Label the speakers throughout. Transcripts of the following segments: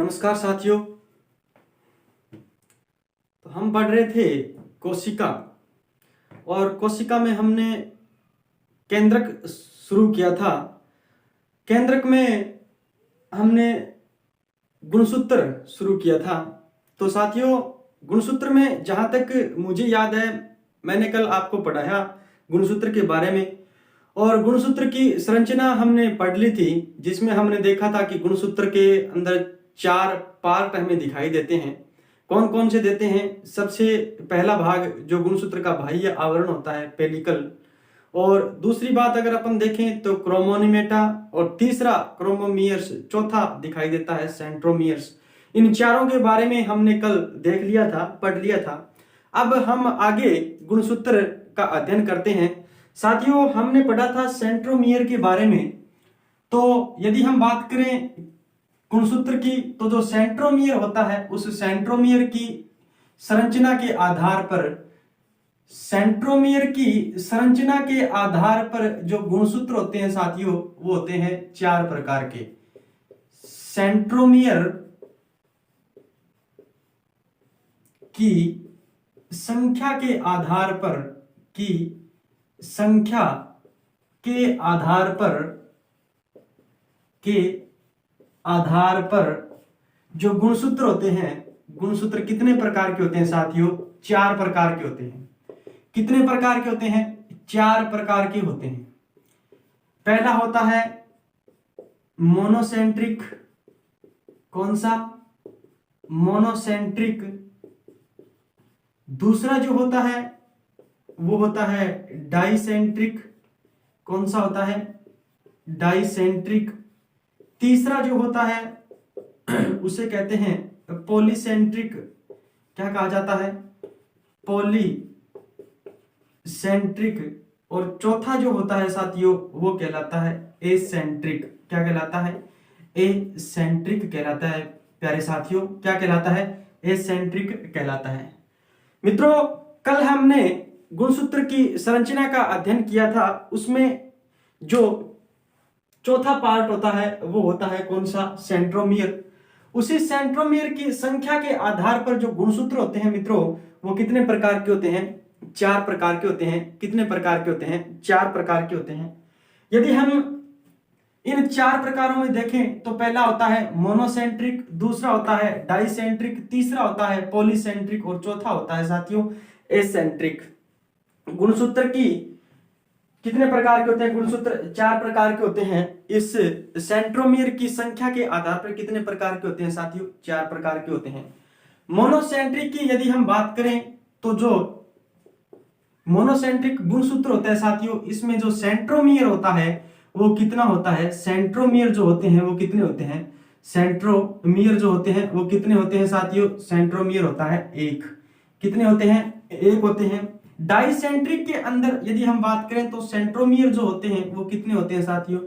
Speaker 1: नमस्कार साथियों। तो हम पढ़ रहे थे कोशिका, और कोशिका में हमने केंद्रक शुरू किया था। केंद्रक में हमने गुणसूत्र शुरू किया था। तो साथियों, गुणसूत्र में जहां तक मुझे याद है, मैंने कल आपको पढ़ाया गुणसूत्र के बारे में, और गुणसूत्र की संरचना हमने पढ़ ली थी, जिसमें हमने देखा था कि गुणसूत्र के अंदर 4 पार्ट हमें दिखाई देते हैं। कौन कौन से देते हैं? सबसे पहला भाग जो गुणसूत्र का बाह्य आवरण होता है, पेलिकल, और दूसरी बात अगर अपन देखें तो क्रोमोनीमेटा, और तीसरा क्रोमोमियर्स, चौथा दिखाई देता है सेंट्रोमियर्स। इन चारों के बारे में हमने कल देख लिया था, पढ़ लिया था। अब हम आगे गुणसूत्र का अध्ययन करते हैं। साथियों, हमने पढ़ा था सेंट्रोमियर के बारे में। तो यदि हम बात करें गुणसूत्र की, तो जो सेंट्रोमियर होता है, उस सेंट्रोमियर की संरचना के आधार पर, सेंट्रोमियर की संरचना के आधार पर जो गुणसूत्र होते हैं साथियों, वो होते हैं 4 प्रकार के। सेंट्रोमियर की संख्या के आधार पर, की संख्या के आधार पर, जो गुणसूत्र होते हैं, गुणसूत्र कितने प्रकार के होते हैं साथियों? 4 प्रकार के होते हैं। कितने प्रकार के होते हैं? 4 प्रकार के होते हैं। पहला होता है मोनोसेंट्रिक। कौन सा? मोनोसेंट्रिक। दूसरा जो होता है वो होता है डाइसेंट्रिक। कौन सा होता है? डाइसेंट्रिक। तीसरा जो होता है उसे कहते हैं पॉलीसेंट्रिक। क्या कहा जाता है? पॉलीसेंट्रिक। और चौथा जो होता है साथियों, वो कहलाता है एसेंट्रिक। क्या कहलाता है? एसेंट्रिक कहलाता है। प्यारे साथियों, क्या कहलाता है? एसेंट्रिक कहलाता है। मित्रों, कल हमने गुणसूत्र की संरचना का अध्ययन किया था। उसमें जो चौथा पार्ट होता है वो होता है कौन सा? सेंट्रोमियर। उसी सेंट्रोमियर की संख्या के आधार पर जो गुणसूत्र होते हैं मित्रों, वो कितने प्रकार के होते हैं? 4 प्रकार के होते हैं। कितने प्रकार के होते हैं? 4 प्रकार के होते हैं। यदि हम इन 4 प्रकारों में देखें तो पहला होता है मोनोसेंट्रिक, दूसरा होता है डाइसेंट्रिक, तीसरा होता है पॉलीसेंट्रिक, और चौथा होता है साथियों एसेंट्रिक। गुणसूत्र की कितने प्रकार के होते हैं? गुणसूत्र 4 प्रकार के होते हैं। इस सेंट्रोमियर की संख्या के आधार पर कितने प्रकार के होते हैं साथियों? 4 प्रकार के होते हैं। मोनोसेंट्रिक की यदि हम बात करें तो जो मोनोसेंट्रिक गुणसूत्र होता है साथियों, इसमें जो सेंट्रोमियर होता है वो कितना होता है? सेंट्रोमियर जो होते हैं वो कितने होते हैं? सेंट्रोमियर जो होते हैं वो कितने होते हैं साथियों? सेंट्रोमियर होता है 1। कितने होते हैं? 1 होते हैं। डाइसेंट्रिक के अंदर यदि हम बात करें तो सेंट्रोमियर जो होते हैं वो कितने होते हैं साथियों?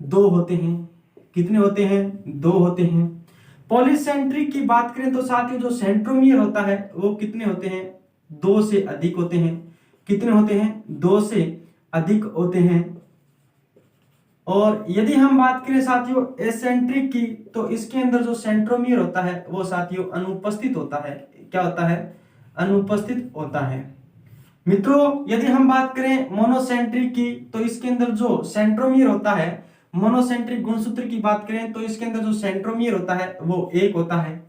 Speaker 1: 2 होते हैं। कितने होते हैं? 2 होते हैं। पॉलीसेंट्रिक की बात करें तो साथियों जो सेंट्रोमियर होता है वो कितने होते हैं? 2 से अधिक होते हैं। कितने होते हैं? 2 से अधिक होते हैं। और यदि हम बात करें साथियों एसेंट्रिक की, तो इसके अंदर जो सेंट्रोमियर होता है वो साथियों अनुपस्थित होता है। क्या होता है? अनुपस्थित होता है। मित्रों, यदि हम बात करें मोनोसेंट्रिक की, तो इसके अंदर जो सेंट्रोमियर होता है, मोनोसेंट्रिक गुणसूत्र की बात करें तो इसके अंदर जो सेंट्रोमियर होता है वो 1 होता है।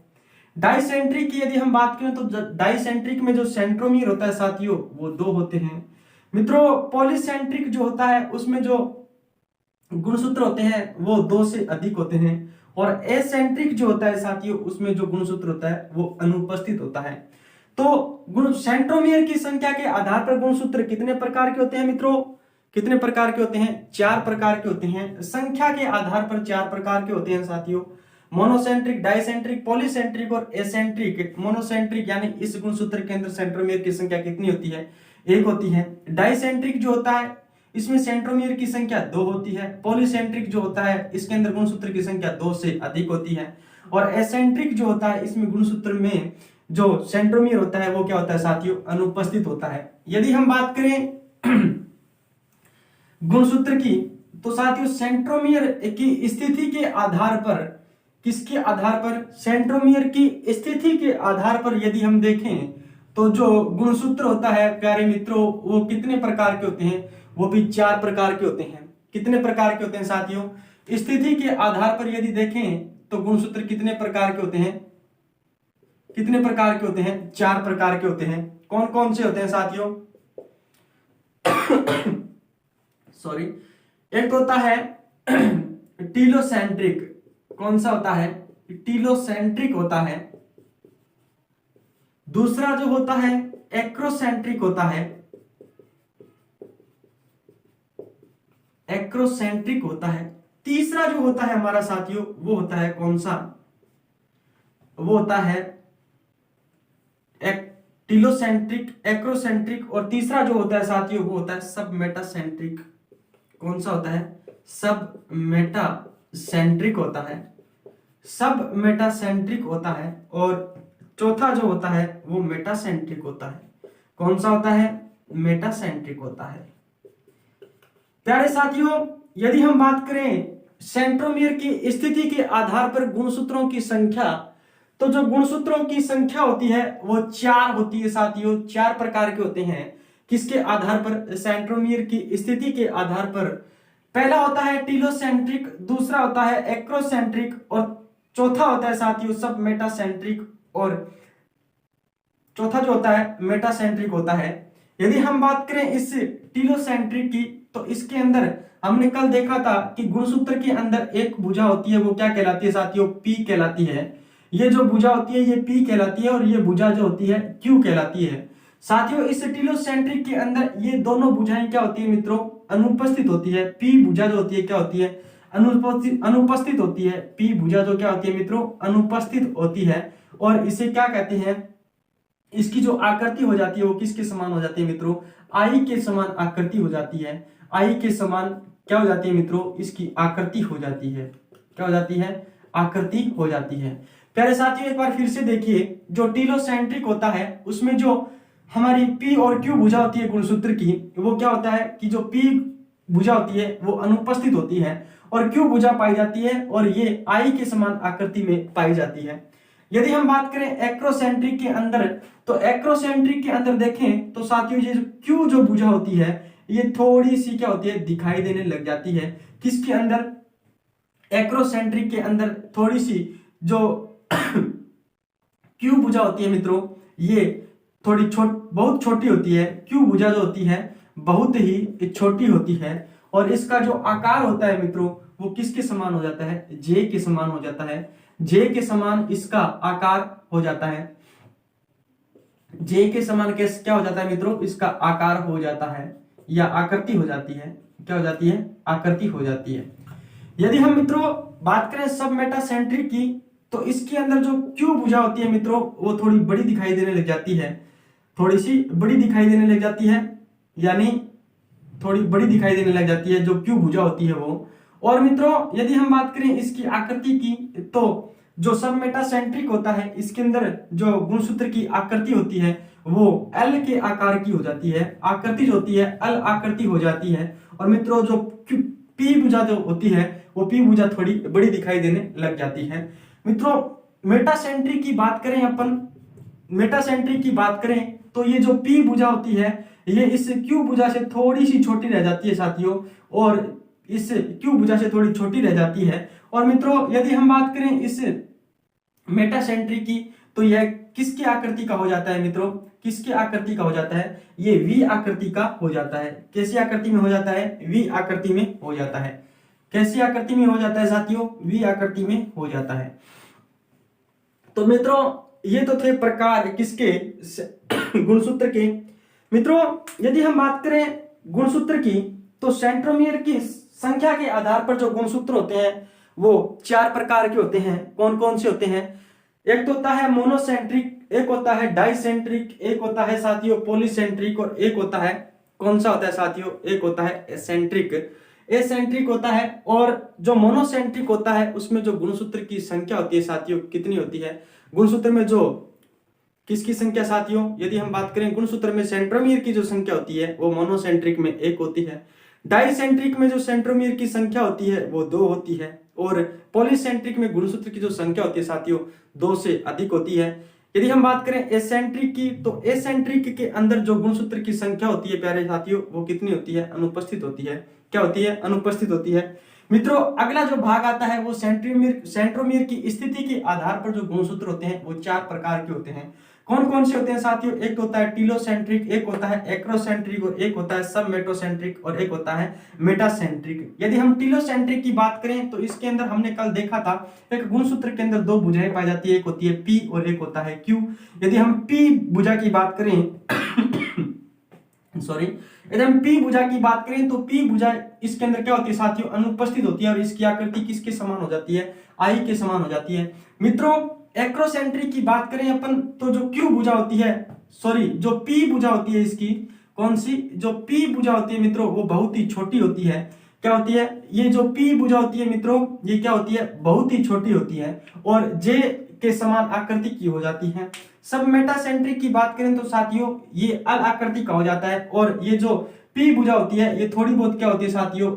Speaker 1: डाइसेंट्रिक की यदि हम बात करें तो डाइसेंट्रिक में जो सेंट्रोमियर होता है साथियों वो 2 होते हैं। मित्रों, पॉलीसेंट्रिक जो होता है उसमें जो गुणसूत्र होते हैं वो 2 से अधिक होते हैं। और एसेंट्रिक जो होता है साथियों, उसमें जो गुणसूत्र होता है वो अनुपस्थित होता है। तो गुण सेंट्रोमियर की संख्या के आधार पर गुणसूत्र कितने प्रकार के होते हैं मित्रों? कितने प्रकार के होते हैं? 4 प्रकार के होते हैं। संख्या के आधार पर 4 प्रकार के होते हैं साथियों। मोनोसेंट्रिक, डाइसेंट्रिक, पॉलीसेंट्रिक और एसेंट्रिक। मोनोसेंट्रिक यानी इस गुणसूत्र के अंदर सेंट्रोमियर की संख्या कितनी होती है? 1 होती है। डाइसेंट्रिक जो होता है इसमें सेंट्रोमियर की संख्या 2 होती है। पॉलीसेंट्रिक जो होता है इसके अंदर गुणसूत्र की संख्या 2 से अधिक होती है। और एसेंट्रिक जो होता है इसमें गुणसूत्र में जो सेंट्रोमियर होता है वो क्या होता है साथियों? अनुपस्थित होता है। यदि हम बात करें गुणसूत्र की, तो साथियों सेंट्रोमियर की स्थिति के आधार पर, किसके आधार पर, सेंट्रोमियर की स्थिति के आधार पर यदि हम देखें तो जो गुणसूत्र होता है प्यारे मित्रों वो कितने प्रकार के होते हैं, वो भी 4 प्रकार के होते हैं। कितने प्रकार के होते हैं साथियों, स्थिति के आधार पर यदि देखें तो गुणसूत्र कितने प्रकार के होते हैं, कितने प्रकार के होते हैं, 4 प्रकार के होते हैं। कौन कौन से होते हैं साथियों सॉरी, एक होता है टीलोसेंट्रिक, कौन सा होता है, टीलोसेंट्रिक होता है। दूसरा जो होता है एक्रोसेंट्रिक होता है, एक्रोसेंट्रिक होता है। तीसरा जो होता है हमारा साथियों वो होता है कौन सा, वो होता है टीलोसेंट्रिक, एक्रोसेंट्रिक, और तीसरा जो होता है साथियों वो होता है सब मेटासेंट्रिक। कौन सा होता है, सब मेटासेंट्रिक होता है, सब मेटासेंट्रिक होता है। और चौथा जो होता है वो मेटासेंट्रिक होता है। कौन सा होता है, मेटासेंट्रिक होता है। प्यारे साथियों यदि हम बात करें सेंट्रोमियर की स्थिति के आधार पर गुणसूत्रों की संख्या, तो जो गुणसूत्रों की संख्या होती है वो 4 होती है साथियों, 4 प्रकार के होते हैं। किसके आधार पर, सेंट्रोमियर की स्थिति के आधार पर। पहला होता है टीलोसेंट्रिक, दूसरा होता है एक्रोसेंट्रिक, और चौथा होता है साथियों सब मेटासेंट्रिक, और चौथा जो होता है मेटासेंट्रिक होता है। यदि हम बात करें इस टीलोसेंट्रिक की, तो इसके अंदर हमने कल देखा था कि गुणसूत्र के अंदर एक भुजा होती है, वो क्या कहलाती है साथियों, पी कहलाती है। ये जो भुजा होती है ये पी कहलाती है, और ये भुजा जो होती है क्यू कहलाती है। साथियों इस टीलोसेंट्रिक के अंदर ये दोनों भुजाएं क्या होती है मित्रों, अनुपस्थित होती है। पी भुजा जो होती है क्या होती है, अनुपस्थित होती है। पी भुजा जो क्या होती है मित्रों, अनुपस्थित होती है। और इसे क्या कहते हैं, इसकी जो आकृति हो जाती है वो किसके समान हो जाती है मित्रों, आई के समान आकृति हो जाती है। आई के समान क्या हो जाती है मित्रों, इसकी आकृति हो जाती है। क्या हो जाती है, आकृति हो जाती है। प्यारे साथियों एक बार फिर से देखिए, जो टीलोसेंट्रिक होता है उसमें जो हमारी पी और क्यू भुजा होती है गुणसूत्र की, वो क्या होता है कि जो पी भुजा होती है वो अनुपस्थित होती है और क्यू भुजा पाई जाती है, और ये आई के समान आकृति में पाई जाती है। यदि हम बात करें एक्रोसेंट्रिक के अंदर, तो एक्रोसेंट्रिक के अंदर देखें तो साथियों ये क्यू जो भुजा होती है ये थोड़ी सी क्या होती है, दिखाई देने लग जाती है। किसके अंदर, एक्रोसेंट्रिक के अंदर थोड़ी सी जो क्यू भुजा होती है मित्रों, ये थोड़ी बहुत छोटी होती है। क्यू भुजा जो होती है बहुत ही छोटी होती है, और इसका जो आकार होता है मित्रों वो किसके समान हो जाता है, जे के समान हो जाता है। जे के समान इसका आकार हो जाता है। जे के समान क्या हो जाता है मित्रों, इसका आकार हो जाता है या आकृति हो जाती है। क्या हो जाती है, आकृति हो जाती है। यदि हम मित्रों बात करें सब मेटासेंट्रिक की, तो इसके अंदर जो क्यू भुजा होती है मित्रों वो थोड़ी बड़ी दिखाई देने लग जाती है, थोड़ी सी बड़ी दिखाई देने लग जाती है, यानी थोड़ी बड़ी दिखाई देने लग जाती है जो क्यू भुजा होती है वो। और मित्रों यदि हम बात करें इसकी आकृति की, तो जो सब मेटासेंट्रिक होता है इसके अंदर जो गुणसूत्र की आकृति होती है वो एल के आकार की हो जाती है, आकृति जो होती है एल आकृति हो जाती है। और मित्रों जो पी भुजा जो होती है वो पी भुजा थोड़ी बड़ी दिखाई देने लग जाती है। मित्रों मेटासेंट्रिक की बात करें, अपन मेटासेंट्रिक की बात करें तो ये जो पी भुजा होती है ये इस क्यू भुजा से थोड़ी सी छोटी रह जाती है साथियों, और इस क्यू भुजा से थोड़ी छोटी रह जाती है। और मित्रों यदि हम बात करें इस मेटासेंट्रिक की, तो यह किसकी आकृति का हो जाता है मित्रों, किसकी आकृति का हो जाता है, ये वी आकृति का हो जाता है। कैसी आकृति में हो जाता है, वी आकृति में हो जाता है। कैसी आकृति में हो जाता है साथियों, वी आकृति में हो जाता है। तो मित्रों ये तो थे प्रकार किसके, गुणसूत्र के। मित्रों यदि हम बात करें गुणसूत्र की, तो सेंट्रोमियर की संख्या के आधार पर जो गुणसूत्र होते हैं वो 4 प्रकार के होते हैं। कौन कौन से होते हैं, एक तो होता है मोनोसेंट्रिक, एक होता है डाइसेंट्रिक, एक होता है साथियों पॉलीसेंट्रिक, और एक होता है कौन सा होता है साथियों, एक होता है एसेंट्रिक। एसेंट्रिक होता है, और जो मोनोसेंट्रिक होता है उसमें जो गुणसूत्र की संख्या होती है साथियों कितनी होती है, गुणसूत्र में जो किसकी संख्या साथियों, यदि हम बात करें गुणसूत्र में सेंट्रोमियर की जो संख्या होती है वो मोनोसेंट्रिक में 1 होती है, डाइसेंट्रिक में जो सेंट्रोमियर की संख्या होती है वो 2 होती है, और पॉलीसेंट्रिक में गुणसूत्र की जो संख्या होती है साथियों 2 से अधिक होती है। यदि हम बात करें एसेंट्रिक की, तो एसेंट्रिक के अंदर जो गुणसूत्र की संख्या होती है प्यारे साथियों वो कितनी होती है? अनुपस्थित होती है। क्या होती है? अनुपस्थित होती है। मित्रों, अगला जो भाग आता है वो सेंट्रोमियर की स्थिति के आधार पर जो गुणसूत्र होते हैं वो 4 प्रकार के होते हैं। कौन कौन से होते हैं साथियों? एक होता है टीलोसेंट्रिक, एक होता है एक्रोसेंट्रिक, और एक होता है सबमेटोसेंट्रिक, और एक होता है मेटासेंट्रिक। यदि हम टीलोसेंट्रिक की बात करें तो इसके अंदर हमने कल देखा था एक गुणसूत्र के अंदर 2 भुजाएं पाई जाती है, एक होती है पी और एक होता है क्यू। यदि हम पी भुजा की बात करें सॉरी यदि हम पी भुजा की बात करें तो पी भुजा इसके अंदर क्या होती है साथियों? अनुपस्थित होती है, और इसकी आकृति किसके समान हो जाती है? आई के समान हो जाती है। मित्रों, एक्रोसेंट्रिक की बात करें अपन तो जो क्यू भुजा होती है, सॉरी जो पी भुजा होती है, इसकी कौन सी? जो पी भुजा होती है मित्रों वो बहुत ही छोटी होती है। क्या होती है? ये जो पी भुजा होती है मित्रों ये क्या होती है? बहुत ही छोटी होती है और जे के समान आकृति की हो जाती है। सब मेटासेंट्रिक की बात करें तो साथियों ये अल आकृति का हो जाता है, और ये जो पी भुजा होती है ये थोड़ी बहुत क्या होती है साथियों?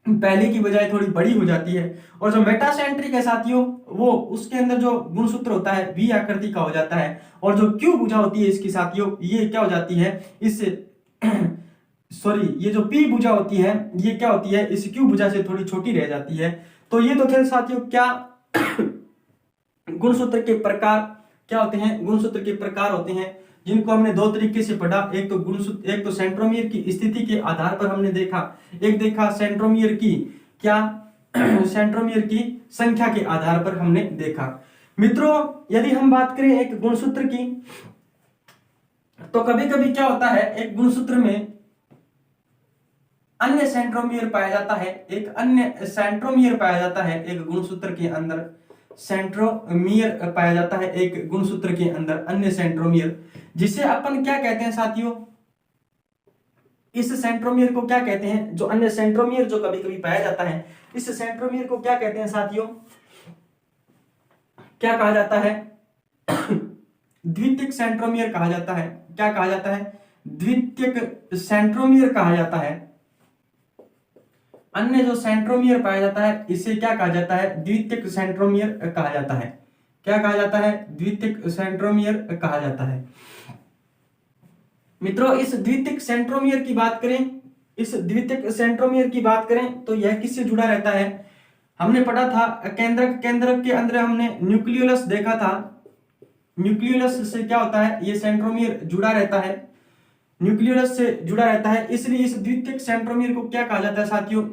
Speaker 1: पहले की बजाय थोड़ी बड़ी हो जाती है। और जो मेटासेंट्रिक है साथियों वो उसके अंदर जो गुणसूत्र होता है वी आकृति का हो जाता है, और जो क्यू भुजा होती है इसकी साथियों ये क्या हो जाती है? इस सॉरी ये जो पी भुजा होती है ये क्या होती है? इस क्यू भुजा से थोड़ी छोटी रह जाती है। तो ये तो थे साथियों क्या गुणसूत्र के प्रकार क्या होते हैं? गुणसूत्र के प्रकार होते हैं जिनको हमने 2 तरीके से पढ़ा। एक तो गुणसूत्र, एक तो सेंट्रोमियर की स्थिति के आधार पर हमने देखा, एक देखा सेंट्रोमियर की क्या सेंट्रोमियर की संख्या के आधार पर हमने देखा। मित्रों, यदि हम बात करें एक गुणसूत्र की तो कभी कभी क्या होता है एक गुणसूत्र में अन्य सेंट्रोमियर पाया जाता है, एक अन्य सेंट्रोमियर पाया जाता है एक गुणसूत्र के अंदर। सेंट्रोमियर पाया जाता है एक गुणसूत्र के अंदर, अन्य सेंट्रोमियर, जिसे अपन क्या कहते हैं साथियों? इस सेंट्रोमियर को क्या कहते हैं? जो अन्य सेंट्रोमियर जो कभी कभी पाया जाता है इस सेंट्रोमियर को क्या कहते हैं साथियों? क्या कहा जाता है? द्वितीयक सेंट्रोमियर कहा जाता है। क्या कहा जाता है? द्वितीयक सेंट्रोमियर कहा जाता है। अन्य जो सेंट्रोमियर पाया जाता है इसे क्या कहा जाता है? द्वितीयक सेंट्रोमियर कहा जाता है। क्या कहा जाता है? द्वितीयक सेंट्रोमियर कहा जाता है। मित्रों, इस द्वितीयक सेंट्रोमियर की बात करें, इस द्वितीयक सेंट्रोमियर की बात करें तो यह किससे जुड़ा रहता है? हमने पढ़ा था केंद्रक, केंद्रक के अंदर हमने न्यूक्लियोलस देखा था। न्यूक्लियोलस से क्या होता है? ये सेंट्रोमियर जुड़ा रहता है, न्यूक्लियोलस से जुड़ा रहता है, इसलिए इस द्वितीयक सेंट्रोमियर को क्या कहा जाता है साथियों?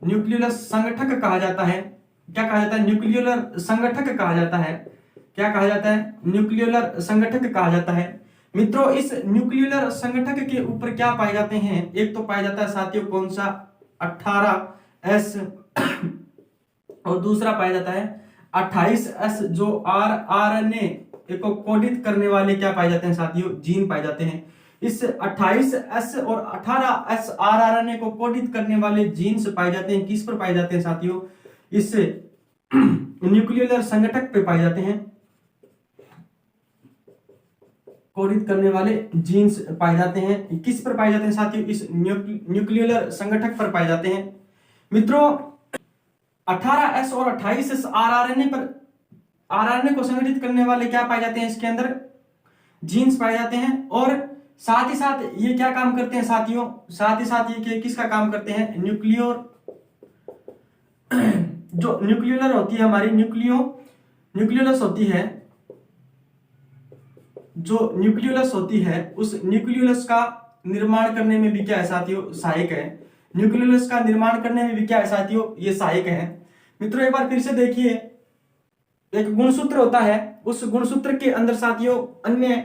Speaker 1: न्यूक्लियोलस संगठक कहा जाता है। क्या कहा जाता है? न्यूक्लियोलर संगठक कहा जाता है। क्या कहा जाता है? न्यूक्लियोलर संगठक कहा जाता है। मित्रों, इस न्यूक्लियोलर संगठक के ऊपर क्या पाए जाते हैं? एक तो पाया जाता है साथियों कौन सा? 18S और दूसरा पाया जाता है 28S, जो आरएनए को कोडित करने वाले क्या पाए जाते हैं साथियों? जीन पाए जाते हैं। इस 28S और 18S आरएनए को कोडित करने वाले जीन्स पाए जाते हैं। किस पर पाए जाते हैं साथियों? इस न्यूक्लियोलर संगठक पे पाए जाते हैं। कोडित करने वाले जीन्स पाए जाते हैं। किस पर पाए जाते हैं साथियों? इस न्यूक्लियोलर संगठक पर पाए जाते हैं। मित्रों, 18S और 28S आरएनए को संगठित करने वाले क्या पाए जाते हैं? इसके अंदर जीन्स पाए जाते हैं, और साथ ही साथ ये क्या काम करते हैं साथियों? साथ ही साथ ये किसका काम करते हैं? जो न्यूक्लियोलर होती है हमारी न्यूक्लियोलस होती है, जो न्यूक्लियोलस होती है उस न्यूक्लियोलस का निर्माण करने में भी क्या है साथियों? सहायक है। न्यूक्लियोलस का निर्माण करने में भी क्या है साथियों? ये सहायक है। मित्रों, एक बार फिर से देखिए, एक गुणसूत्र होता है, उस गुणसूत्र के अंदर साथियों अन्य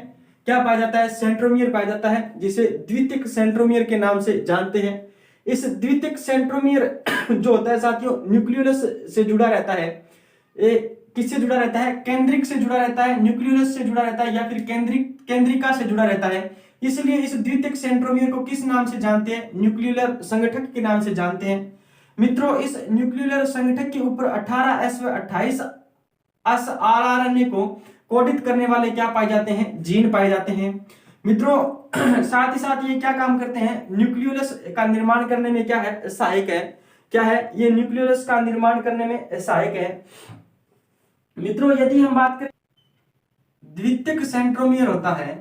Speaker 1: क्या पाया जाता है? सेंट्रोमियर पाया जाता है, जिसे द्वितीयक सेंट्रोमियर के नाम से जानते हैं। इस द्वितीयक सेंट्रोमियर जो होता है साथियों न्यूक्लियोलस से जुड़ा रहता है। किससे जुड़ा रहता है? केंद्रिक से जुड़ा रहता है, न्यूक्लियोलस से जुड़ा रहता है, या फिर केंद्रिका से जुड़ा रहता है। इसलिए इस द्वितीयक सेंट्रोमियर को किस नाम से जानते हैं? न्यूक्लियोलर संगठक के नाम से जानते हैं। मित्रों, इस न्यूक्लियोलर संगठक के ऊपर 18S व 28S आरएनए को कोडित करने वाले क्या पाए जाते हैं? जीन पाए जाते हैं। मित्रों साथ ही साथ ये क्या काम करते हैं, न्यूक्लियोलस का निर्माण करने में क्या है, सहायक है। क्या है ये, न्यूक्लियोलस का निर्माण करने में सहायक है। मित्रों यदि हम बात करें द्वितीयक सेंट्रोमियर होता है,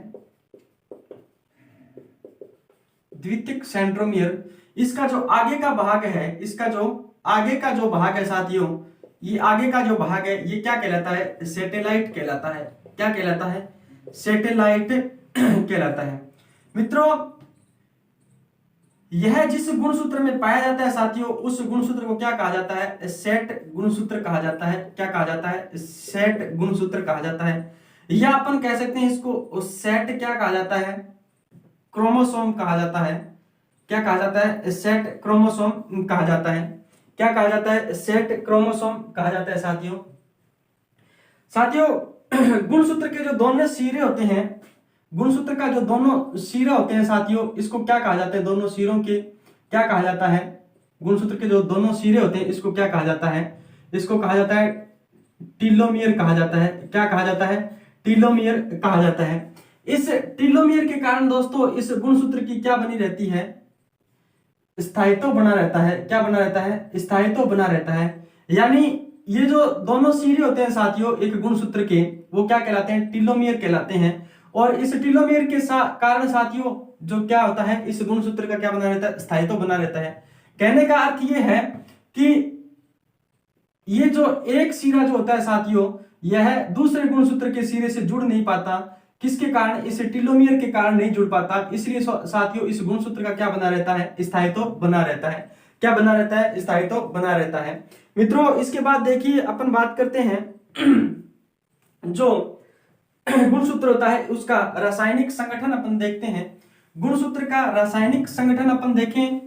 Speaker 1: द्वितीयक सेंट्रोमियर, इसका जो आगे का भाग है, इसका जो आगे का जो भाग है साथियों, ये आगे का जो भाग है ये क्या कहलाता है, सैटेलाइट कहलाता है। क्या कहलाता है, सैटेलाइट कहलाता है। मित्रों यह जिस गुणसूत्र में पाया जाता है साथियों, उस गुणसूत्र को क्या कहा जाता है, सेट गुणसूत्र कहा जाता है। क्या कहा जाता है, सेट गुणसूत्र कहा जाता है। या अपन कह सकते हैं इसको सेट क्या कहा जाता है, क्रोमोसोम कहा जाता है। क्या कहा जाता है, सेट क्रोमोसोम कहा जाता है। क्या कहा जाता है, सेट क्रोमोसोम कहा जाता है साथियों। साथियों गुणसूत्र के जो दोनों सिरे होते हैं, गुणसूत्र का जो दोनों सिरे होते हैं साथियों, इसको क्या कहा जाता है, दोनों सिरों के क्या कहा जाता है, गुणसूत्र के जो दोनों सिरे होते हैं इसको क्या कहा जाता है, इसको कहा जाता है टीलोमियर कहा जाता है। क्या कहा जाता है, टीलोमियर कहा जाता है। इस टीलोमियर के कारण दोस्तों इस गुणसूत्र की क्या बनी रहती है, स्थायित्व बना रहता है। क्या बना रहता है, स्थायित्व बना रहता है। यानी ये जो दोनों सिरे होते हैं साथियों एक गुणसूत्र के, वो क्या कहलाते हैं, टीलोमियर कहलाते हैं। और इस टीलोमियर के कारण साथियों जो क्या होता है, इस गुणसूत्र का क्या बना रहता है, स्थायित्व बना रहता है। कहने का अर्थ ये है कि ये जो एक सिरा जो होता है साथियों, यह दूसरे गुणसूत्र के सिरे से जुड़ नहीं पाता। किसके कारण, इस टीलोमियर के कारण नहीं जुड़ पाता। इसलिए साथियों इस गुणसूत्र का क्या बना रहता है, स्थायित्व बना रहता है। क्या बना रहता है, स्थायित्व बना रहता है। मित्रों इसके बाद देखिए अपन बात करते हैं जो गुणसूत्र होता है उसका रासायनिक संगठन अपन देखते हैं। गुणसूत्र का रासायनिक संगठन अपन देखें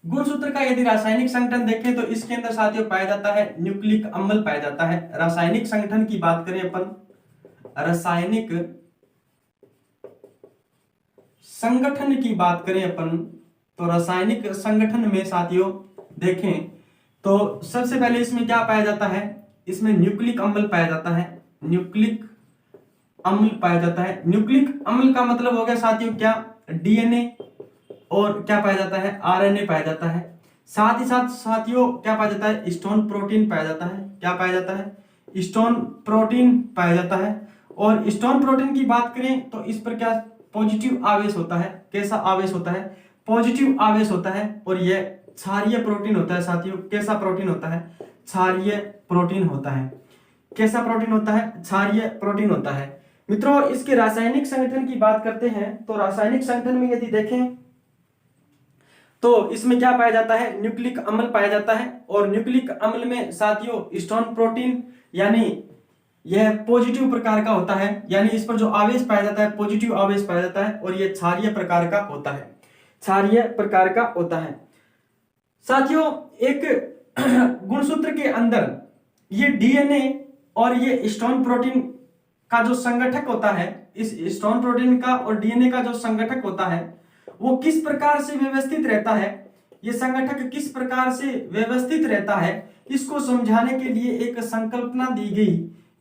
Speaker 1: गुणसूत्र का यदि रासायनिक संगठन देखें तो इसके अंदर साथियों पाया जाता है न्यूक्लिक अम्ल पाया जाता है। रासायनिक संगठन की बात करें अपन, रासायनिक संगठन की बात करें अपन, तो रासायनिक संगठन में साथियों देखें तो सबसे पहले इसमें क्या पाया जाता है, इसमें न्यूक्लिक अम्ल पाया जाता है। न्यूक्लिक अम्ल पाया जाता है। न्यूक्लिक अम्ल का मतलब हो गया साथियों क्या, डीएनए, और क्या पाया जाता है, आरएनए पाया जाता है। साथ ही साथ साथियों क्या पाया जाता है, स्टोन प्रोटीन पाया जाता है। क्या पाया जाता है, स्टोन प्रोटीन पाया जाता है। और स्टोन प्रोटीन की बात करें तो इस पर क्या पॉजिटिव आवेश होता है। कैसा आवेश होता है, पॉजिटिव आवेश होता है। और यह क्षारीय प्रोटीन होता है साथियों। कैसा प्रोटीन होता है, क्षारीय प्रोटीन होता है। कैसा प्रोटीन होता है, क्षारीय प्रोटीन होता है। मित्रों इसके रासायनिक संगठन की बात करते हैं तो रासायनिक संगठन में यदि देखें तो इसमें क्या पाया जाता है, न्यूक्लिक अम्ल पाया जाता है। और न्यूक्लिक अम्ल में साथियों स्टोन प्रोटीन, यानी यह पॉजिटिव प्रकार का होता है। यानी इस पर जो आवेश पाया जाता है पॉजिटिव आवेश पाया जाता है। और यह क्षारीय प्रकार का होता है, क्षारीय प्रकार का होता है। साथियों एक गुणसूत्र के अंदर ये डीएनए और ये स्टोन प्रोटीन का जो संगठक होता है, इस स्टोन प्रोटीन का और डीएनए का जो संगठक होता है वो किस प्रकार से व्यवस्थित रहता है, ये संगठक किस प्रकार से व्यवस्थित रहता है, इसको समझाने के लिए एक संकल्पना दी गई।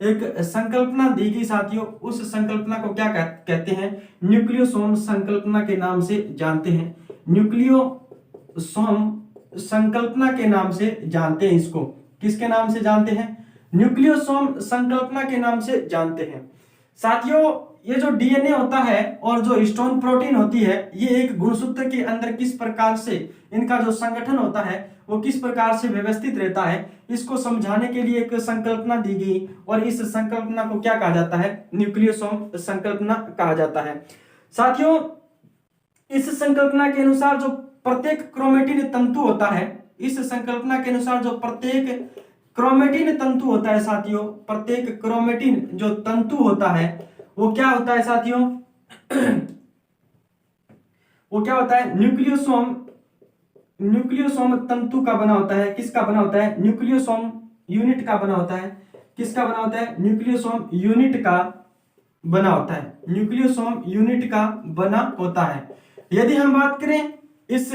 Speaker 1: एक संकल्पना दी गई साथियों। उस संकल्पना को क्या कहते हैं, न्यूक्लियोसोम संकल्पना के नाम से जानते हैं। न्यूक्लियोसोम संकल्पना के नाम से जानते हैं। इसको किसके नाम से जानते हैं, न्यूक्लियोसोम संकल्पना के नाम से जानते हैं। साथियों ये जो डीएनए होता है और जो स्टोन प्रोटीन होती है, ये एक गुणसूत्र के अंदर किस प्रकार से इनका जो संगठन होता है वो किस प्रकार से व्यवस्थित रहता है, इसको समझाने के लिए एक संकल्पना दी गई। और इस संकल्पना को क्या कहा जाता है, न्यूक्लियोसोम संकल्पना कहा जाता है। साथियों इस संकल्पना के अनुसार जो प्रत्येक क्रोमेटिन तंतु होता है, इस संकल्पना के अनुसार जो प्रत्येक क्रोमेटिन तंतु होता है साथियों, प्रत्येक क्रोमेटिन जो तंतु होता है वो क्या होता है साथियों वो क्या होता है, न्यूक्लियोसोम तंतु का बना होता है। किसका बना होता है, न्यूक्लियोसोम यूनिट का बना होता है। किसका बना होता है, न्यूक्लियोसोम यूनिट का बना होता है। न्यूक्लियोसोम यूनिट का बना होता है। यदि हम बात करें इस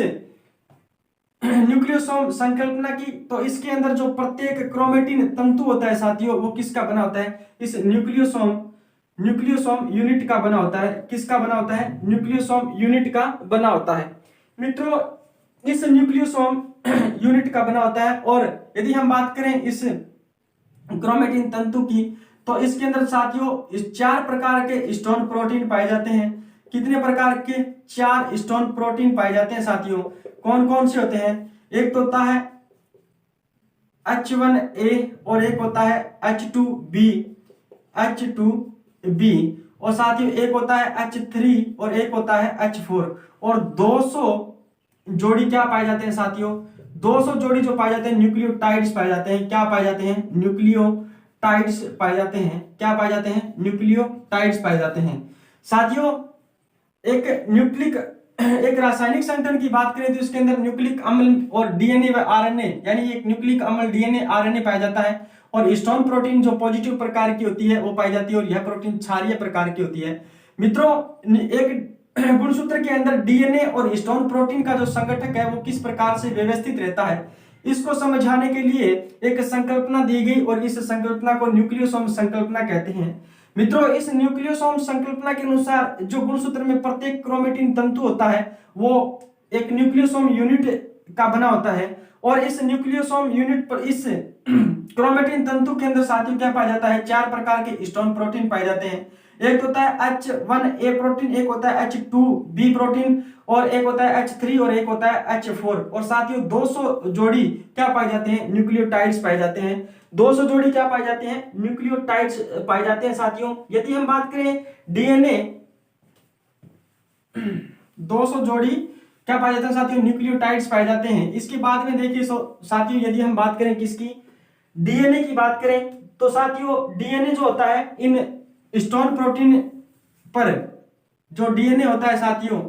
Speaker 1: न्यूक्लियोसोम संकल्पना की, तो इसके अंदर जो प्रत्येक क्रोमेटिन तंतु होता है साथियों वो किसका बना होता है, इस न्यूक्लियोसोम यूनिट का बना होता है। किसका बना होता है, न्यूक्लियोसोम यूनिट का बना होता है। मित्रों इस न्यूक्लियोसोम यूनिट का बना होता है। और यदि हम बात करें इस क्रोमेटिन तंतु की, तो इसके अंदर साथियों इस 4 प्रकार के स्टोन प्रोटीन पाए जाते हैं। कितने प्रकार के, 4 स्टोन प्रोटीन पाए जाते हैं साथियों। कौन कौन से होते हैं, एक तो होता है H1A और एक होता है H2B और साथियों एक होता है H3 और एक होता है H4 और 200 जोड़ी क्या पाए जाते हैं साथियों, 200 जोड़ी जो पाए जाते हैं न्यूक्लियोटाइड्स पाए जाते हैं। क्या पाए जाते हैं, न्यूक्लियोटाइड्स पाए जाते हैं। क्या पाए जाते हैं, न्यूक्लियोटाइड्स पाए जाते हैं साथियों। एक रासायनिक संगठन की बात करें तो इसके अंदर न्यूक्लिक अम्ल और डीएनए व आरएनए, यानी एक न्यूक्लिक अम्ल डीएनए आरएनए पाया जाता है। और स्टोन प्रोटीन जो पॉजिटिव प्रकार की होती है वो पाई जाती है और यह प्रोटीन क्षारीय प्रकार की होती है। मित्रों एक गुणसूत्र के अंदर डीएनए और स्टोन प्रोटीन का जो संगठक है वो किस प्रकार से व्यवस्थित रहता है, इसको समझाने के लिए एक संकल्पना दी गई और इस संकल्पना को न्यूक्लियोसोम संकल्पना कहते हैं। मित्रों इस न्यूक्लियोसोम संकल्पना के अनुसार जो गुणसूत्र में प्रत्येक क्रोमेटिन तंतु होता है वो एक न्यूक्लियोसोम यूनिट का बना होता है। और इस न्यूक्लियोसोम यूनिट पर इस क्रोमेटिन तंतु के अंदर साथियों क्या पाया जाता है, 4 प्रकार के स्टोन प्रोटीन पाए जाते हैं। एक होता है H1A प्रोटीन, एक होता है H2B प्रोटीन और एक होता है H3 और एक होता है H4 और साथियों 200 जोड़ी क्या पाए जाते हैं, न्यूक्लियोटाइड्स पाए जाते हैं। 200 जोड़ी क्या पाए जाते हैं, न्यूक्लियोटाइड्स पाए जाते हैं साथियों। यदि हम बात करें डीएनए 200 जोड़ी क्या पाए जाते हैं साथियों, न्यूक्लियोटाइड्स पाए जाते हैं। इसके बाद में देखिए साथियों यदि हम बात करें किसकी, डीएनए की बात करें तो साथियों डीएनए जो होता है इन स्टोन प्रोटीन पर जो डीएनए होता है साथियों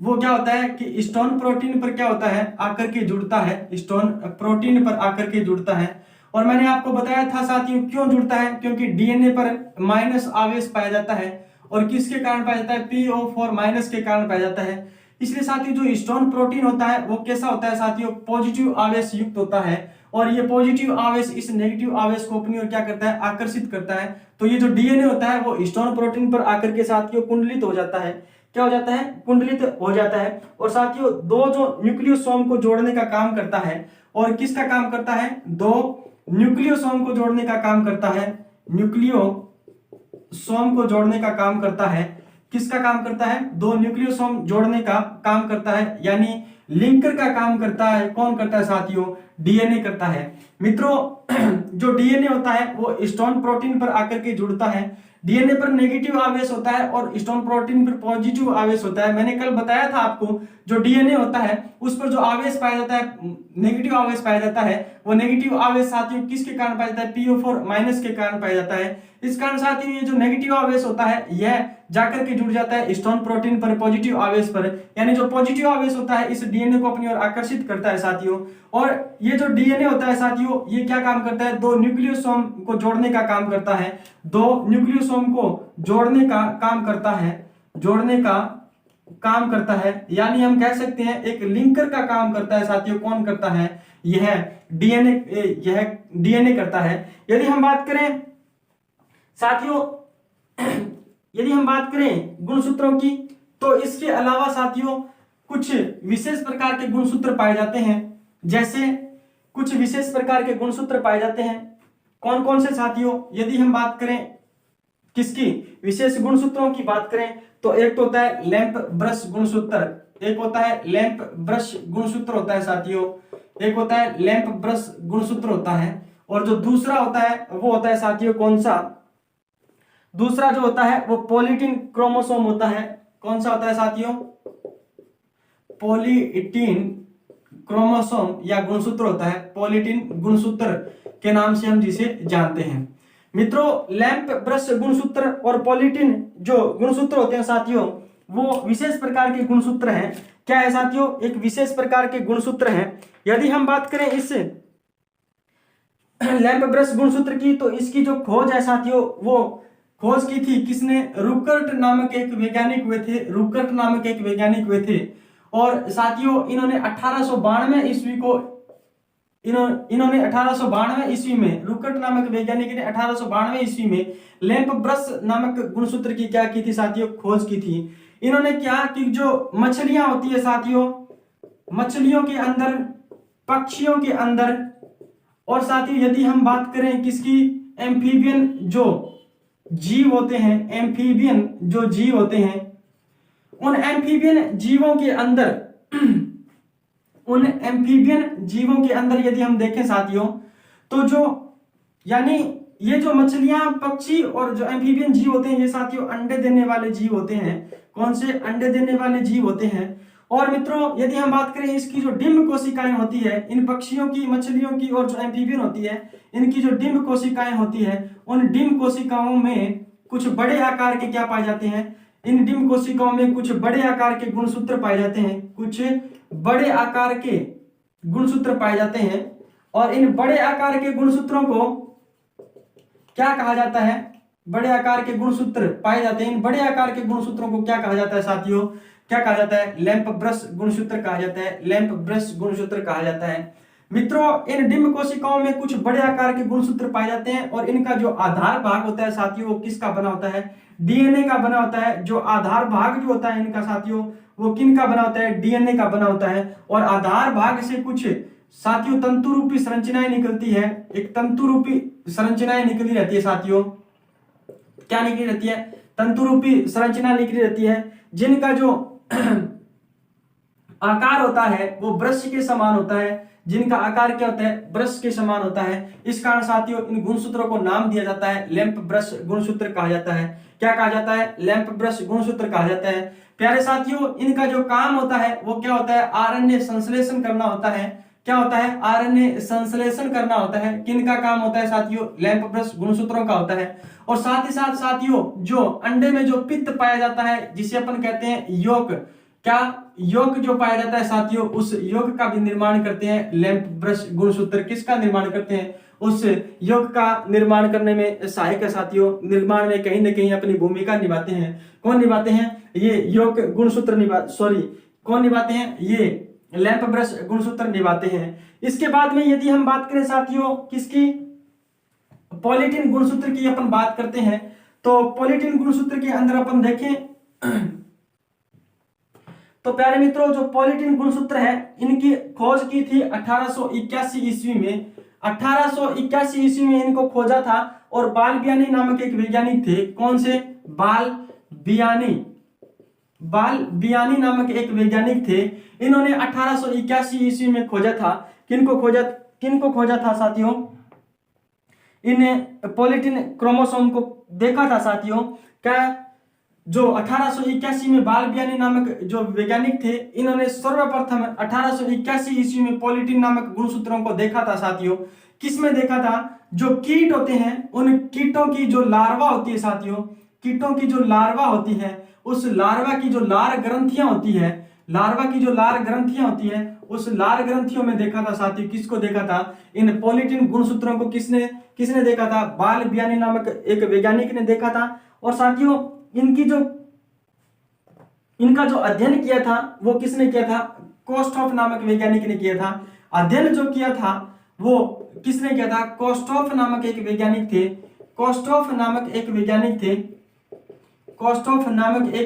Speaker 1: वो क्या होता है कि स्टोन प्रोटीन पर क्या होता है, आकर के जुड़ता है, स्टोन प्रोटीन पर आकर के जुड़ता है। और मैंने आपको बताया था साथियों क्यों जुड़ता है, क्योंकि डीएनए पर माइनस आवेश पाया जाता है और किसके कारण पाया जाता है, PO4 माइनस के कारण पाया जाता है। इसलिए साथियों जो स्टोन प्रोटीन होता है वो कैसा होता है साथियों, पॉजिटिव आवेश युक्त होता है और ये पॉजिटिव आवेश इस नेगेटिव आवेश को अपनी ओर क्या करता है, आकर्षित करता है। तो ये जो डीएनए होता है वो स्टोन प्रोटीन पर आकर के साथियों कुंडलित हो जाता है। क्या हो जाता है, कुंडलित हो जाता है। और साथियों दो जो न्यूक्लियोसोम को जोड़ने का काम करता है, और किसका काम करता है, दो न्यूक्लियोसोम को जोड़ने का काम करता है, न्यूक्लियोसोम को जोड़ने का काम करता है। किसका काम करता है, दो न्यूक्लियोसोम जोड़ने का काम करता है, यानी लिंकर का काम करता है। कौन करता है साथियों, डीएनए करता है। मित्रों जो डीएनए होता है वो स्टोन प्रोटीन पर आकर के जुड़ता है। डीएनए पर नेगेटिव आवेश होता है और स्टोन प्रोटीन पर पॉजिटिव आवेश होता है। मैंने कल बताया था आपको जो डीएनए होता है उस पर जो आवेश पाया जाता है, नेगेटिव आवेश पाया जाता है, वो नेगेटिव आवेश साथियों किसके कारण पाया जाता है, PO4 माइनस के कारण पाया जाता है। इस कारण साथियों ये जो नेगेटिव आवेश होता है यह जाकर के जुड़ जाता है स्टोन प्रोटीन पर पॉजिटिव आवेश पर, यानी जो पॉजिटिव आवेश होता है इस डीएनए को अपनी ओर आकर्षित करता है साथियों। और ये जो डीएनए होता है साथियों ये क्या काम करता है, दो न्यूक्लियोसोम को जोड़ने का काम करता है, दो न्यूक्लियोसोम को जोड़ने का काम करता है, जोड़ने का काम करता है, यानी हम कह सकते हैं एक लिंकर का काम करता है साथियों। कौन करता है, यह डीएनए करता है। यदि हम बात करें साथियों, यदि हम बात करें गुणसूत्रों की, तो इसके अलावा साथियों कुछ विशेष प्रकार के गुणसूत्र पाए जाते हैं। जैसे कुछ विशेष प्रकार के गुणसूत्र पाए जाते हैं, कौन कौन से साथियों, यदि हम बात करें किसकी, विशेष गुणसूत्रों की बात करें तो एक तो होता है लैंप ब्रश गुणसूत्र, एक होता है लैंप ब्रश गुणसूत्र होता है साथियों, एक होता है लैंप ब्रश गुणसूत्र होता है। और जो दूसरा होता है वो होता है साथियों कौन सा, दूसरा जो होता है वो पॉलीटीन क्रोमोसोम होता है। कौन सा होता है साथियों, पॉलीटीन क्रोमोसोम या गुणसूत्र होता है, पॉलीटीन गुणसूत्र के नाम से हम जिसे जानते हैं। मित्रों लैंप ब्रश गुणसूत्र और पॉलीटीन जो गुणसूत्र होते हैं साथियों वो विशेष प्रकार के गुणसूत्र हैं। क्या है साथियों, एक विशेष प्रकार के गुणसूत्र हैं। यदि हम बात करें इस लैंप ब्रश गुणसूत्र की, तो इसकी जो खोज है साथियों वो खोज की थी किसने, रुकर्ट नामक एक वैज्ञानिक हुए थे, रुकर्ट नामक एक वैज्ञानिक हुए थे। और साथियों इन्होंने 1892 ईस्वी को इन्होंने 1892 ईस्वी में, रुकर्ट नामक वैज्ञानिक ने 1892 ईस्वी में लैंप ब्रश नामक गुणसूत्र की क्या की थी साथियों, खोज की थी। इन्होंने क्या कि जो मछलियां होती है साथियों, मछलियों के अंदर, पक्षियों के अंदर, और साथियों यदि हम बात करें किसकी, एम्फीबियन जो जीव होते हैं, एम्फीबियन जो जीव होते हैं, उन एम्फीबियन जीवों के अंदर उन एम्फीबियन जीवों के अंदर यदि हम देखें साथियों, तो जो यानी ये जो मछलियां, पक्षी और जो एम्फीबियन जीव होते हैं, ये साथियों अंडे देने वाले जीव होते हैं। कौन से? अंडे देने वाले जीव होते हैं। और मित्रों यदि हम बात करें इसकी जो डिम्ब कोशिकाएं होती है, इन पक्षियों की, मछलियों की और जो एम्फीबियन होती है, इनकी जो डिम्ब कोशिकाएं होती है, उन डिम्ब कोशिकाओं में कुछ बड़े आकार के क्या पाए जाते हैं, इन डिम्ब कोशिकाओं में कुछ बड़े आकार के गुणसूत्र पाए जाते हैं, कुछ बड़े आकार के गुणसूत्र पाए जाते हैं। और इन बड़े आकार के गुणसूत्रों को क्या कहा जाता है? बड़े आकार के गुणसूत्र पाए जाते हैं। इन बड़े आकार के गुणसूत्रों को क्या कहा जाता है साथियों? क्या कहा जाता है? लैंप ब्रश गुणसूत्र कहा जाता है। लैंप ब्रश गुणसूत्र कहा जाता है। मित्रों इन डिम्ब कोशिकाओं में कुछ बड़े आकार के गुणसूत्र पाए जाते हैं और इनका जो आधार भाग होता है साथियों, वो किसका बना होता है? डीएनए का बना होता है। जो आधार भाग जो होता है इनका साथियों, वो किन का बना होता है? डीएनए का बना होता है। और आधार भाग से कुछ साथियों तंतु रूपी संरचनाएं निकलती है। एक तंतु रूपी संरचनाएं निकली रहती है साथियों। क्या निकली रहती है? तंतु रूपी संरचना निकली रहती है, जिनका जो आकार होता है वो ब्रश के समान होता है। जिनका आकार क्या होता है? ब्रश के समान होता है। इस कारण साथियों इन गुणसूत्रों को नाम दिया जाता है, लैंप ब्रश गुणसूत्र कहा जाता है। क्या कहा जाता है? लैंप ब्रश गुणसूत्र कहा जाता है। प्यारे साथियों इनका जो काम होता है वो क्या होता है? आरएनए संश्लेषण करना होता है। क्या होता है? आरएनए संश्लेषण करना होता है। किनका काम होता है साथियों? लैंप ब्रश गुणसूत्रों का होता है। और साथ ही साथ साथियों जो अंडे में जो पित्त पाया जाता है, जिसे अपन कहते हैं यॉक, क्या यॉक जो पाया जाता है साथियों, उस यॉक का भी निर्माण करते हैं लैंप ब्रश गुणसूत्र। किसका निर्माण करते हैं? उस यॉक का निर्माण करने में सहायक है साथियों। निर्माण में कहीं ना कहीं अपनी भूमिका निभाते हैं। कौन निभाते हैं? ये यॉक गुणसूत्र कौन निभाते हैं? ये लैंप ब्रश गुणसूत्र निभाते हैं। इसके बाद में यदि हम बात करें साथियों किसकी, पॉलीटीन गुणसूत्र की अपन बात करते हैं, तो पॉलीटीन गुणसूत्र के अंदर अपन देखें तो प्यारे मित्रों जो पॉलीटीन गुणसूत्र है इनकी खोज की थी 1881 ईस्वी में। 1881 ईस्वी में इनको खोजा था और बाल बियानी नामक एक वैज्ञानिक थे। कौन से? बाल बियानी नामक एक वैज्ञानिक थे। इन्होंने 1881 ईस्वी में खोजा था। किनको खोजा था साथियों? इन्हें पॉलीटीन क्रोमोसोम को देखा था साथियों। क्या जो 1881 में बाल बियानी नामक जो वैज्ञानिक थे, इन्होंने सर्वप्रथम 1881 ईस्वी में पॉलीटीन नामक गुणसूत्रों को देखा था साथियों। किसमें देखा था? जो कीट होते हैं, उन कीटों की जो लार्वा होती है साथियों, कीटों की जो लार्वा होती है, उस लार्वा की जो लार ग्रंथियां होती है, उस लार ग्रंथियों में देखा था साथियों। किसको देखा था? इन पॉलीटीन गुणसूत्रों को किसने देखा था? बाल बियानी नामक एक वैज्ञानिक ने देखा था। और साथियों इनका जो अध्ययन किया था वो किसने किया था? कोस्टॉफ नामक वैज्ञानिक ने किया था। अध्ययन जो किया था वो किसने किया था? कोस्टॉफ नामक एक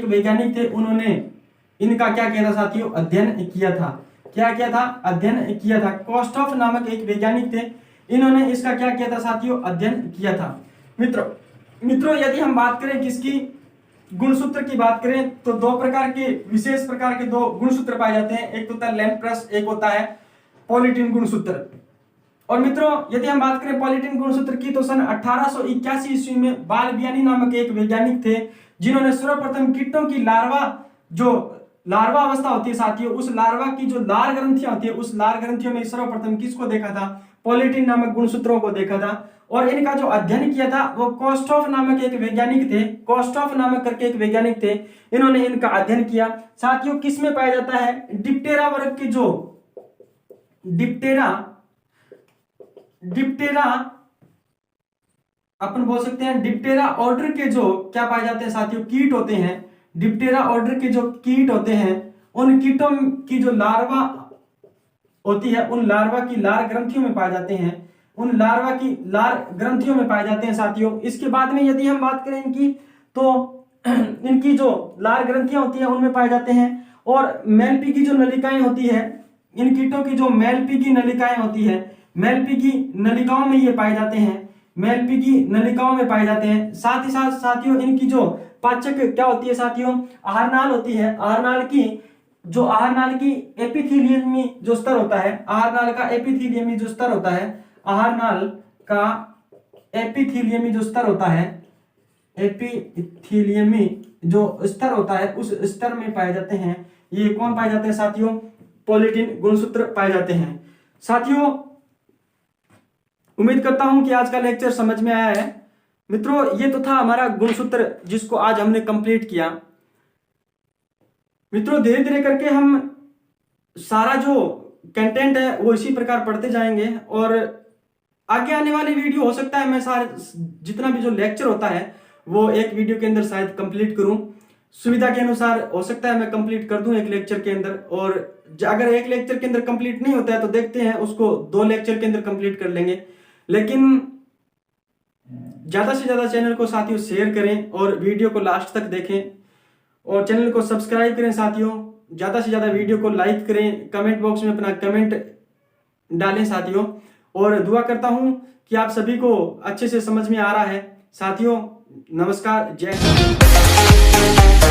Speaker 1: वैज्ञानिक थे। उन्होंने इनका क्या किया था साथियों? अध्ययन किया था। क्या किया था? अध्ययन किया था। कोस्टॉफ नामक एक वैज्ञानिक थे, इन्होंने इसका क्या किया था साथियों? अध्ययन किया था। मित्रों यदि हम बात करें किसकी, गुणसूत्र की बात करें, तो दो प्रकार के, विशेष प्रकार के दो गुणसूत्र पाए जाते हैं। एक होता है लैंप ब्रश, एक होता है पॉलीटीन गुणसूत्र। और मित्रों यदि हम बात करें पॉलीटीन गुणसूत्र की, तो सन 1881 ईस्वी में बाल बियानी नामक एक वैज्ञानिक थे, जिन्होंने सर्वप्रथम कीटों की लार्वा अवस्था होती है साथियों, उस लार्वा की जो लार ग्रंथियां होती है, उस लार ग्रंथियों में सर्वप्रथम किसको देखा था? पॉलीटीन नामक गुणसूत्रों को देखा था। और इनका जो अध्ययन किया था वो कोस्टॉफ नामक एक वैज्ञानिक थे। कोस्टॉफ नामक करके एक वैज्ञानिक थे, इन्होंने इनका अध्ययन किया। साथियों किसमें पाया जाता है? डिप्टेरा वर्ग के जो डिप्टेरा अपन बोल सकते हैं, डिप्टेरा ऑर्डर के जो क्या पाए जाते हैं साथियों? कीट होते हैं। डिप्टेरा ऑर्डर के जो कीट होते हैं उन कीटों की जो लार्वा होती है उन लार्वा की लार ग्रंथियों में पाए जाते हैं, उन लार्वा की लार ग्रंथियों में पाए जाते हैं साथियों। इसके बाद में यदि हम बात करें इनकी, तो इनकी जो लार ग्रंथियां होती है उनमें पाए जाते हैं। और मेलपी की जो नलिकाएं होती है, इन कीटों की जो मेलपी की नलिकाएं होती है, मेलपी की नलिकाओं में ये पाए जाते हैं, मेलपी की नलिकाओं में पाए जाते हैं। साथ ही साथ साथियों इनकी जो पाचक क्या होती है साथियों, आहारनाल होती है। आहारनाल की एपिथीलियमी जो स्तर होता है, आहारनाल का एपिथीलियमी जो स्तर होता है, आहारनाल का एपिथीलियमी जो स्तर होता है, एपिथीलियमी जो स्तर होता है उस स्तर में पाए जाते हैं। ये कौन पाए जाते हैं साथियों, पोलिटिन गुणसूत्र पाए जाते हैं। साथियों उम्मीद करता हूं कि आज का लेक्चर समझ में आया है। मित्रों ये तो था हमारा गुणसूत्र जिसको आज हमने कंप्लीट किया। मित्रों धीरे धीरे करके हम सारा जो कंटेंट है वो इसी प्रकार पढ़ते जाएंगे, और आगे आने वाली वीडियो हो सकता है मैं सारे जितना भी जो लेक्चर होता है वो एक वीडियो के अंदर शायद कंप्लीट करूं। सुविधा के अनुसार हो सकता है मैं कंप्लीट कर दूं एक लेक्चर के अंदर, और अगर एक लेक्चर के अंदर कंप्लीट नहीं होता है तो देखते हैं उसको 2 लेक्चर के अंदर कंप्लीट कर लेंगे। लेकिन ज्यादा से ज्यादा चैनल को साथियों शेयर करें और वीडियो को लास्ट तक देखें, और चैनल को सब्सक्राइब करें साथियों। ज्यादा से ज्यादा वीडियो को लाइक करें, कमेंट बॉक्स में अपना कमेंट डालें साथियों, और दुआ करता हूं कि आप सभी को अच्छे से समझ में आ रहा है। साथियों नमस्कार, जय हिंद।